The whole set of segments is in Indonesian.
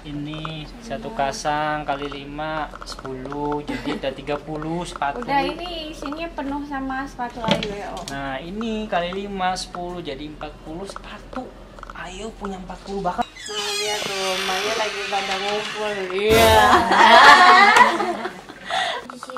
Ini satu kasang kali 5 10, jadi ada 30 sepatu. Udah, ini isinya penuh sama sepatu AIWO. Nah ini kali 5 10 jadi 40 sepatu. Ayo punya 40 bahkan. Nah lihat tuh, Mbaknya lagi pada ngumpul. Iya.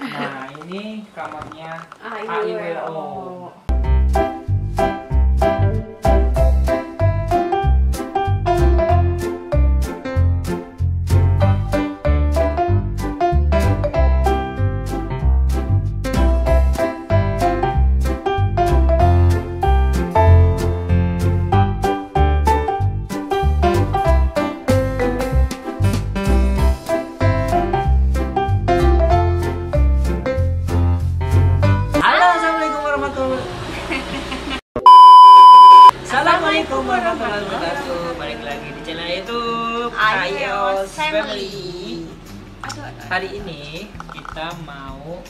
Nah ini kamarnya AIWO. Assalamualaikum warahmatullahi wabarakatuh. Balik lagi di channel YouTube Ayos Family. Hari ini kita mau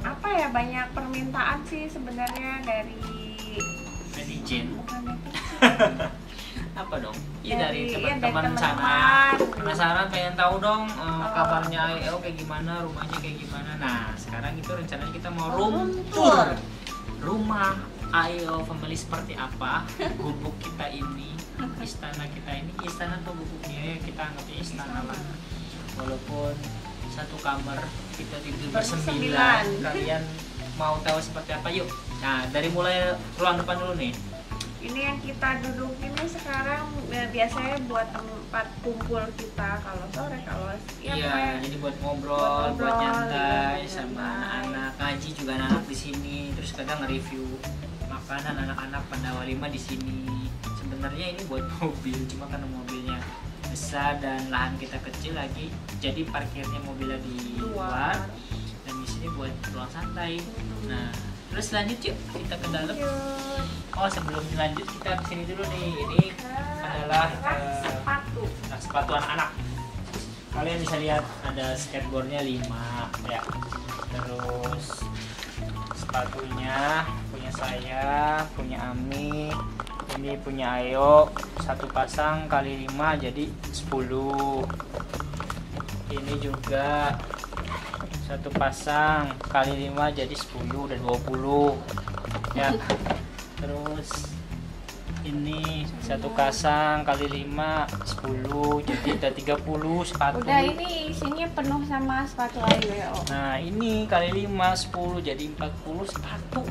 Apa ya, banyak permintaan sih sebenarnya dari netizen. bukan Apa dong? Iya dari dari teman-teman sana. teman-teman. Penasaran pengen tahu dong kabarnya Ayo kayak gimana, rumahnya kayak gimana. Nah, sekarang itu rencananya kita mau room tour. Rumah Ayo Family seperti apa? Gubuk kita ini, istana kita ini, istana atau gubuknya ya kita anggapnya istana lah. Walaupun satu kamar kita tidur bersembilan, kalian mau tahu seperti apa? Yuk. Nah, dari mulai ruang depan dulu nih. Ini yang kita duduk ini sekarang biasanya buat tempat kumpul kita kalau sore, kalau Iya, jadi buat ngobrol, buat nyantai sama anak-anak, ngaji juga anak-anak di sini. Terus kadang nge-review makanan anak-anak pada walimah di sini. Sebenarnya ini buat mobil, cuma karena mobilnya besar dan lahan kita kecil lagi, jadi parkirnya mobilnya di luar dan di sini buat ruang santai. Nah, terus lanjut yuk kita ke dalam. Oh, sebelum lanjut kita kesini dulu nih. Ini adalah sepatu anak-anak. Kalian bisa lihat ada skateboardnya 5 ya. Terus sepatunya punya saya, punya Ami, ini punya Ayo, satu pasang kali 5 jadi 10. Ini juga satu pasang kali 5 jadi 10 dan 20 ya. Terus ini satu kasang kali 5 10, jadi ada 30 sepatu. Udah, ini isinya penuh sama sepatu AIWO. Nah ini kali 5 10 jadi 40 sepatu.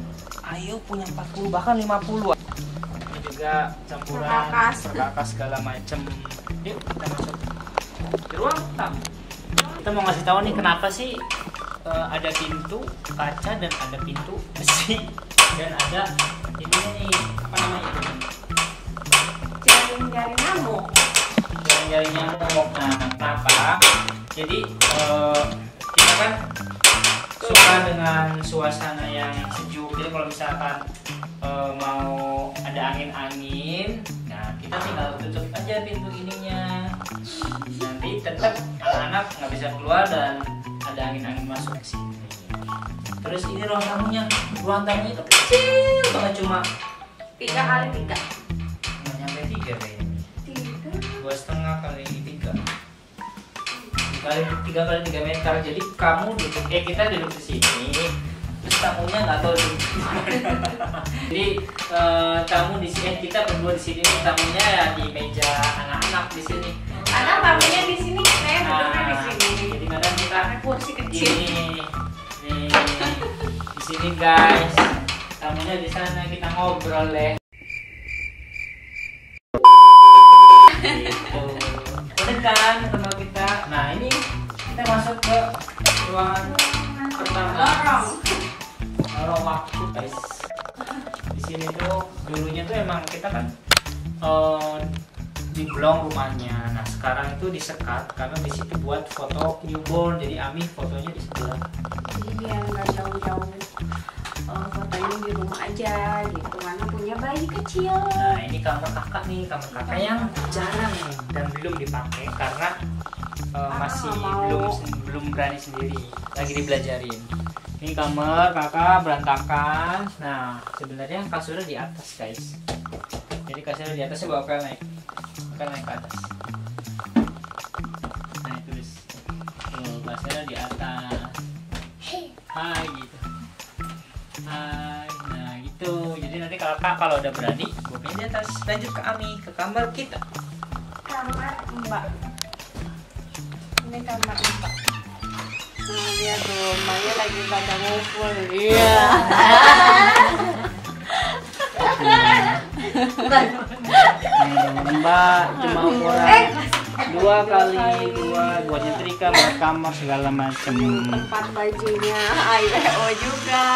Ayo punya 40 bahkan 50. Ini juga campuran perkakas segala macem. Yuk kita masuk ke ruang tamu. Kita mau ngasih tahu nih kenapa sih ada pintu kaca dan ada pintu besi dan ada ini nih, apa namanya itu? Jaring-jaring nyamuk. Jaring-jaring nyamuk. Nah, kenapa? Jadi kita kan suka dengan suasana yang sejuk. Jadi kalau misalkan mau ada angin-angin, nah kita tinggal tutup aja pintu ininya. Nanti tetap anak-anak nggak bisa keluar dan ada angin-angin masuk ke sini. Terus ini ruang tamunya itu kecil banget, cuma 3 kali 3. nggak nyampe 3 kayaknya. 2,5 kali 3 kali 3 kali 3 meter. Jadi kamu duduk, kita duduk di sini, terus tamunya nggak tahu duduk di mana. Jadi tamu di sini, kita berdua di sini, tamunya ya di meja anak-anak di sini. Karena tamunya di sini, saya duduknya di sini. Jadi kadang kita kursi kecil. Nih, di sini guys, tamunya di sana, kita ngobrol deh. Gitu. Udah kan rumah kita. Nah ini kita masuk ke ruangan pertama. Lorong waktu guys. Di sini tuh dulunya tuh emang kita kan di blong rumahnya. Nah sekarang itu disekat karena di situ buat foto newborn. Jadi Ami fotonya di sebelah. Iya, nggak jauh-jauh. Fotonya di rumah aja gitu, karena punya bayi kecil. Nah ini kamar kakak nih, kamar kakak yang jarang dan belum dipakai karena masih belum berani sendiri, lagi dibelajarin. Ini kamar kakak berantakan. Nah sebenarnya kasurnya di atas guys. Jadi kasurnya di atas, bakal naik ke atas. kakak kalau udah berani buatnya di atas. Lanjut ke Ami, ke kamar kita. Kamar Mbak. Ini kamar Mbak. Nah, lihat tuh, Mbaknya lagi pada ngumpul. Iya. Mbak cuma ukuran 2x2 buat nyetrika, buat kamar segala macem. Tempat bajunya, IWO juga.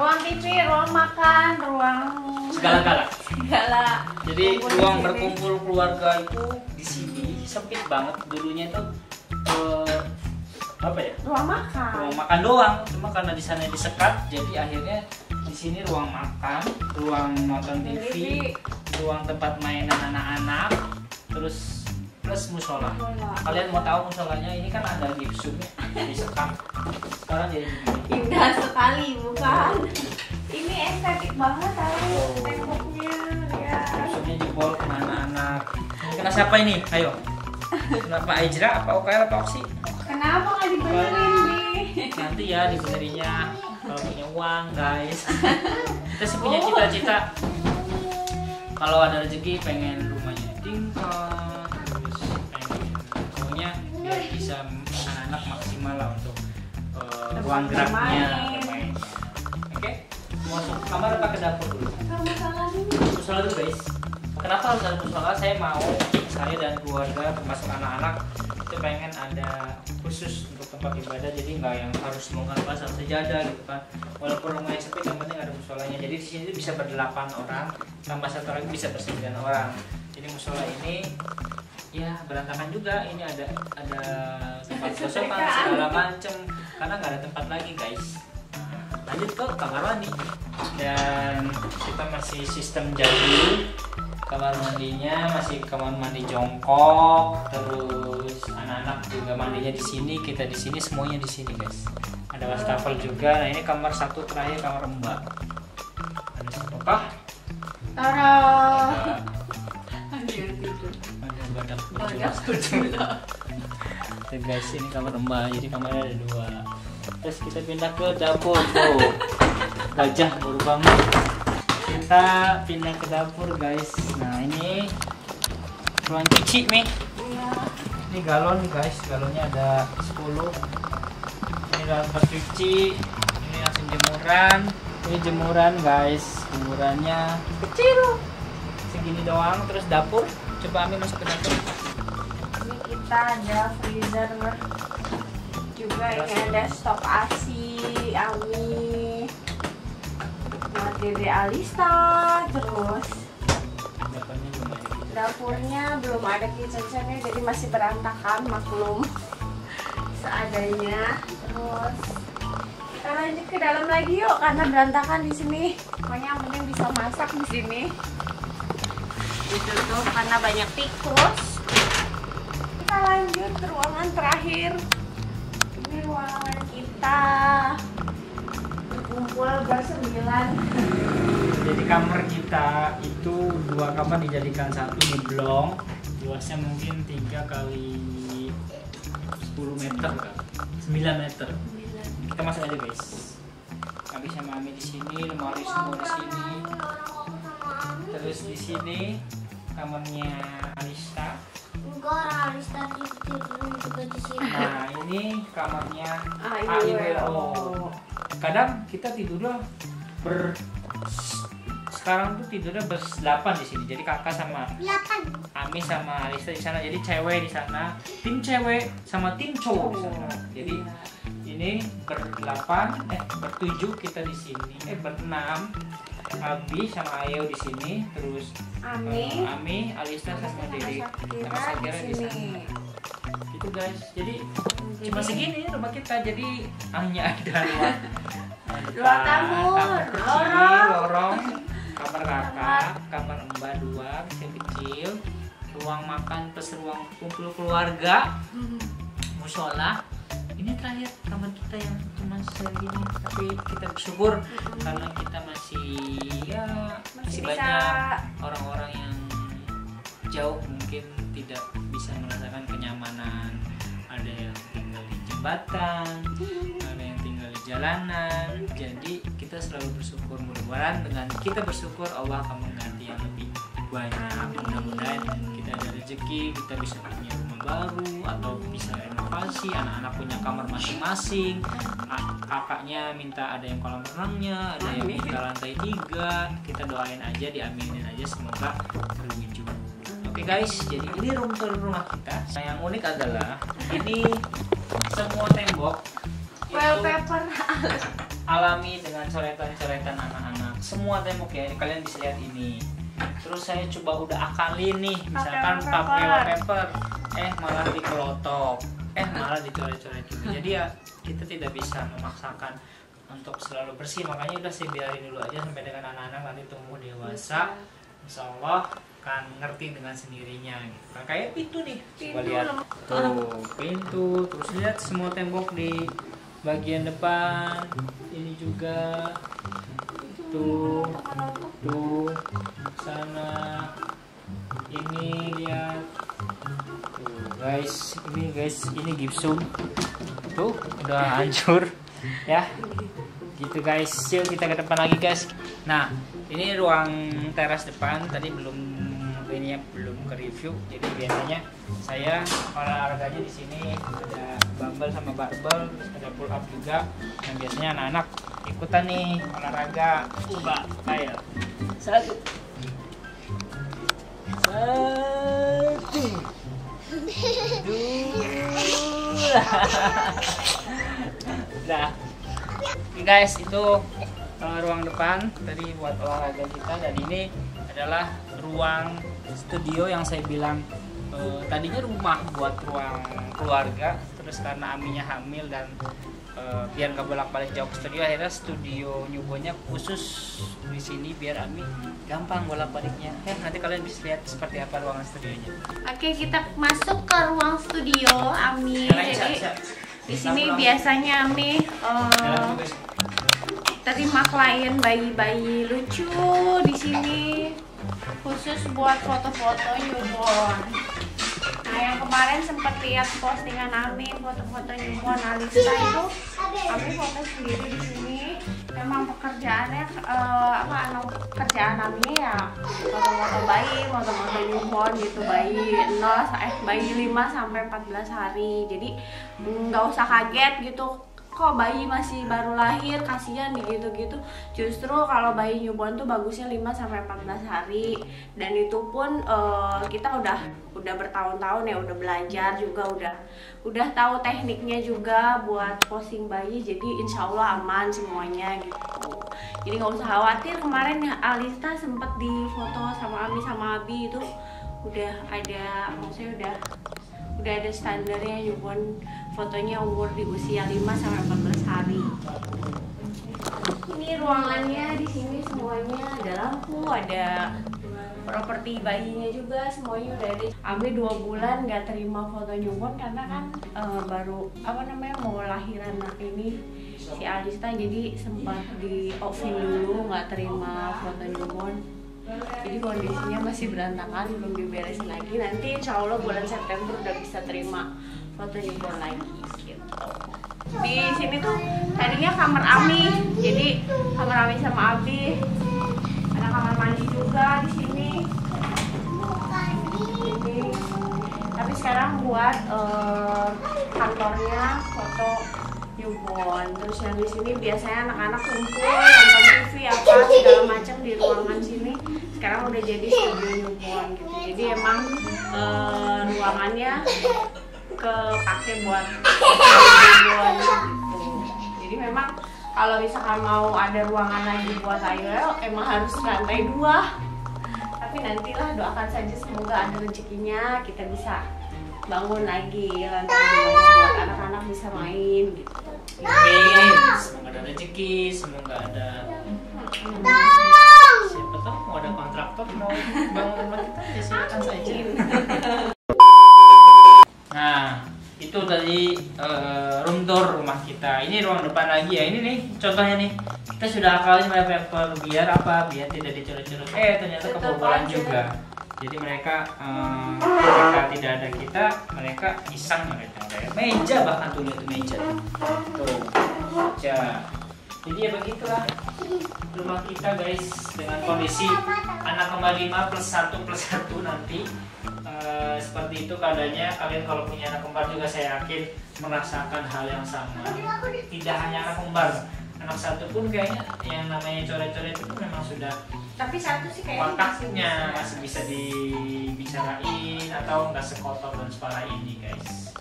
Ruang TV, ruang makan, ruang Segala-gala. segala. Jadi kumpul di ruang sini. berkumpul keluarga itu di sini sempit banget. Dulunya itu apa ya? Ruang makan. Ruang makan doang. Cuma karena di sana disekat, jadi akhirnya di sini ruang makan, ruang nonton TV, ruang tempat mainan anak-anak, terus plus musola. Kalian mau tahu musolanya ini kan ada gipsumnya disekat. Sekarang jadi begini. Indah sekali, bukan? Ini estetik banget tahu temboknya. Ya. Gipsumnya jebol kena anak-anak. Kena siapa ini? Ayo. Kenapa Aijra? Apa OKL? Apa Oksi? Kenapa nggak dibenerin, Bi? Nanti ya dibenerinya kalau punya uang, guys. Kita sih punya cita-cita kalau ada rezeki pengen rumahnya tingkat, terus pengen pokoknya biar bisa anak-anak maksimal lah untuk ruang geraknya, bermain. Oke, mau masuk kamar apa ke dapur dulu? Musola dulu, guys. Kenapa harus ada musola? Saya dan keluarga termasuk anak-anak itu pengen ada khusus untuk tempat ibadah, jadi nggak yang harus bongkar pasang sejadah gitu kan. Walaupun rumahnya sepi, yang penting ada musolanya. Jadi di sini bisa ber8 orang, tambah satu lagi bisa ber9 orang. Jadi musola ini ya berantakan juga. Ini ada tempat gosokan segala macem karena nggak ada tempat lagi, guys. Lanjut ke kamar mandi, dan kita masih sistem jadul. Kamar mandinya masih kamar mandi jongkok, terus anak-anak juga mandinya di sini, kita di sini, semuanya di sini, guys. Ada wastafel juga. Nah, ini kamar satu terakhir, kamar Mbak. Ada siapakah? Tara. Ada badak kucing. Oke, guys, ini kamar Mbak. Jadi kamarnya ada 2. Terus kita pindah ke dapur. Tuh, gajah baru bangun. Kita pindah ke dapur, guys. Nah, ini ruang cuci nih. Ini galon, guys. Galonnya ada 10. Ini dalam tempat cuci. Ini langsung jemuran. Ini jemuran, guys. Jemurannya kecil, segini doang. Terus dapur. Coba Ami masuk ke dapur. Ini kita ada freezer juga, ini ada stok ASI, Ami, buat Dede Alista, terus dapurnya belum ada kitchen setnya, jadi masih berantakan, maklum seadanya. Terus kita lanjut ke dalam lagi yuk, karena berantakan di sini. Pokoknya yang penting bisa masak di sini. Ditutup karena banyak tikus. Kita lanjut ke ruangan terakhir. Ini ruangan kita berkumpul ber9. Jadi kamar kita itu 2 kamar dijadikan satu nyeblong. Luasnya mungkin 3 kali 10 meter kan? 9 meter. Kita masuk aja, guys. Abi sama Ami di sini, lemari semua di sini. Terus di sini kamarnya Alista. Enggak, Alista tidur juga di sini. Nah, ini kamarnya AIWO. AIWO. Kadang kita tidurnya sekarang tuh tidurnya ber8 di sini. Jadi kakak sama 8. Ami sama Alista di sana. Jadi cewek di sana, tim cewek sama tim cowok di sana. Jadi ini ber7 kita di sini. ber6. Abi sama Ayo di sini, terus Ami, Alista sama Dede sama Sakira di sana. Itu, guys. Jadi cuma segini rumah kita. Jadi hanya ada Ruang tamu, kamar kecil, lorong, kamar kakak, kamar Mbak 2 kecil, ruang makan plus ruang kumpul keluarga, musola. Ini terakhir kamar kita yang cuma segini, tapi kita bersyukur karena kita masih Masih banyak bisa. orang-orang yang jauh mungkin tidak bisa merasakan kenyamanan. Ada yang tinggal di jembatan, ada yang tinggal di jalanan. Jadi kita kita selalu bersyukur. Mudah-mudahan dengan kita bersyukur Allah akan mengganti yang lebih banyak. Mudah-mudahan kita ada rezeki, kita bisa punya rumah baru atau bisa renovasi, anak-anak punya kamar masing-masing, kakaknya minta ada yang kolam renangnya, ada yang minta lantai 3. Kita doain aja, diaminin aja, semoga terwujud. Oke guys, jadi ini room tour rumah kita. Nah, yang unik adalah ini semua tembok Wallpaper alami dengan coretan-coretan anak-anak. Semua tembok ya, kalian bisa lihat ini. Terus saya coba udah akalin nih, misalkan pakai wallpaper, malah dikelotok, malah dicoret-coret juga. Jadi ya kita tidak bisa memaksakan untuk selalu bersih. Makanya udah saya biarin dulu aja sampai dengan anak-anak nanti tumbuh dewasa. Insya Allah kan ngerti dengan sendirinya gitu. Nah, kayak pintu nih, coba lihat tuh pintu. Terus lihat semua tembok di bagian depan ini juga tuh sana ini lihat tuh guys ini gipsum tuh udah hancur ya gitu guys. Yuk kita ke depan lagi guys. Nah ini ruang teras depan, tadi belum ke review. Jadi biasanya saya olahraganya di sini ada barbel sama barbel, terus ada pull up juga. Dan biasanya anak-anak ikutan nih olahraga. Coba ayo. Satu. Dua. Nah, oke guys, itu ruang depan tadi buat olahraga kita, dan ini adalah ruang studio yang saya bilang tadinya rumah buat ruang keluarga, terus karena Aminya hamil dan biar nggak bolak-balik jauh ke studio, akhirnya studio newbornnya khusus di sini biar Ami gampang bolak-baliknya. Nanti kalian bisa lihat seperti apa ruangan studionya. Oke, kita masuk ke ruang studio Ami. Jadi di sini biasanya Ami terima klien bayi-bayi lucu di sini, khusus buat foto-foto newborn. Nah, yang kemarin sempat lihat postingan Ami foto-foto newborn Alista itu, Ami foto sendiri di sini. Memang pekerjaannya kerjaan Ami ya foto-foto bayi, foto-foto newborn gitu, bayi 5 sampai 14 hari. Jadi nggak usah kaget gitu, kok bayi masih baru lahir kasihan gitu-gitu. Justru kalau bayi newborn tuh bagusnya 5 sampai 14 hari. Dan itu pun kita udah bertahun-tahun ya, udah belajar juga, udah tahu tekniknya juga buat posing bayi. Jadi insya Allah aman semuanya gitu. Jadi nggak usah khawatir. Kemarin ya Alista sempat difoto sama Ami sama Abi itu udah ada, maksudnya udah ada standarnya newborn, fotonya umur di usia 5 sampai 14 hari. Ini ruangannya, di sini semuanya ada lampu, ada properti bayinya juga, semuanya udah ada. Ami 2 bulan nggak terima foto newborn karena kan baru mau lahiran ini si Alista, jadi sempat di offin dulu, nggak terima foto newborn. Jadi kondisinya masih berantakan, belum diberesin lagi. Nanti insya Allah bulan September udah bisa terima foto newborn lagi gitu. Di sini tuh tadinya kamar Ami, jadi kamar Ami sama Abi. Ada kamar mandi juga di sini. Tapi sekarang buat kantornya foto newborn. Terus yang di sini biasanya anak-anak kumpul nonton TV apa segala macam di ruangan sini. Sekarang udah jadi studio newborn gitu. Jadi emang ruangannya kepake buat newborn gitu. Jadi memang kalau misalkan mau ada ruangan lagi buat IOL emang harus lantai 2. Tapi nantilah, doakan saja semoga ada rezekinya kita bisa bangun lagi lantai 2 buat anak-anak bisa main gitu. Amin. Semoga ada rezeki, semoga ada siapa tahu mau ada kontraktor mau bangun rumah kita, ya silakan saja. Nah, itu tadi room tour rumah kita. Ini ruang depan lagi ya. Ini nih contohnya nih. Kita sudah akalin wallpaper biar apa? Biar tidak dicoret-coret. Ternyata kebobolan juga. Jadi mereka tidak ada kita, mereka iseng mereka ada meja, bahkan tuh lihat meja tuh meja. Jadi ya begitulah rumah kita guys, dengan kondisi anak kembar 5 plus 1 plus 1 nanti. Seperti itu keadaannya. Kalian kalau punya anak kembar juga saya yakin merasakan hal yang sama. Tidak hanya anak kembar, anak satu pun kayaknya yang namanya coret-coret itu memang sudah, Tapi satu sih kayaknya wataknya masih bisa dibicarain atau nggak sekotor dan separah ini guys.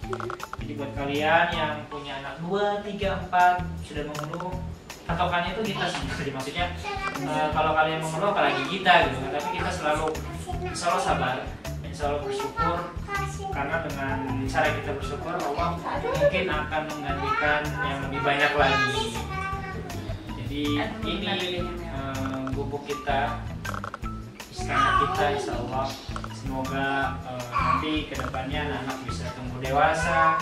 Jadi buat kalian yang punya anak 2, 3, 4 sudah mengeluh, patokannya itu kita sendiri, maksudnya kalau kalian mengeluh apalagi kita gitu kan, tapi kita selalu sabar dan selalu bersyukur, karena dengan cara kita bersyukur Allah mungkin akan menggantikan yang lebih banyak lagi. Jadi ini gubuk kita, istana kita, insya Allah semoga nanti kedepannya anak-anak bisa tumbuh dewasa,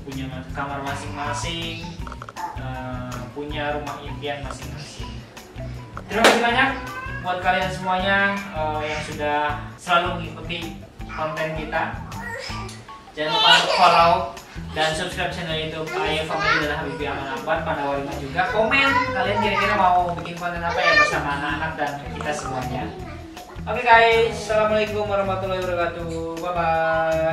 punya kamar masing-masing, punya rumah impian masing-masing. Terima kasih banyak buat kalian semuanya yang sudah selalu mengikuti konten kita. Jangan lupa follow dan subscribe channel YouTube Ayah Family dan Habibie Aman Akbar, Pandawa 5 juga. Komen kalian kira-kira mau bikin konten apa ya bersama anak-anak dan kita semuanya. Oke guys, assalamualaikum warahmatullahi wabarakatuh. Bye bye.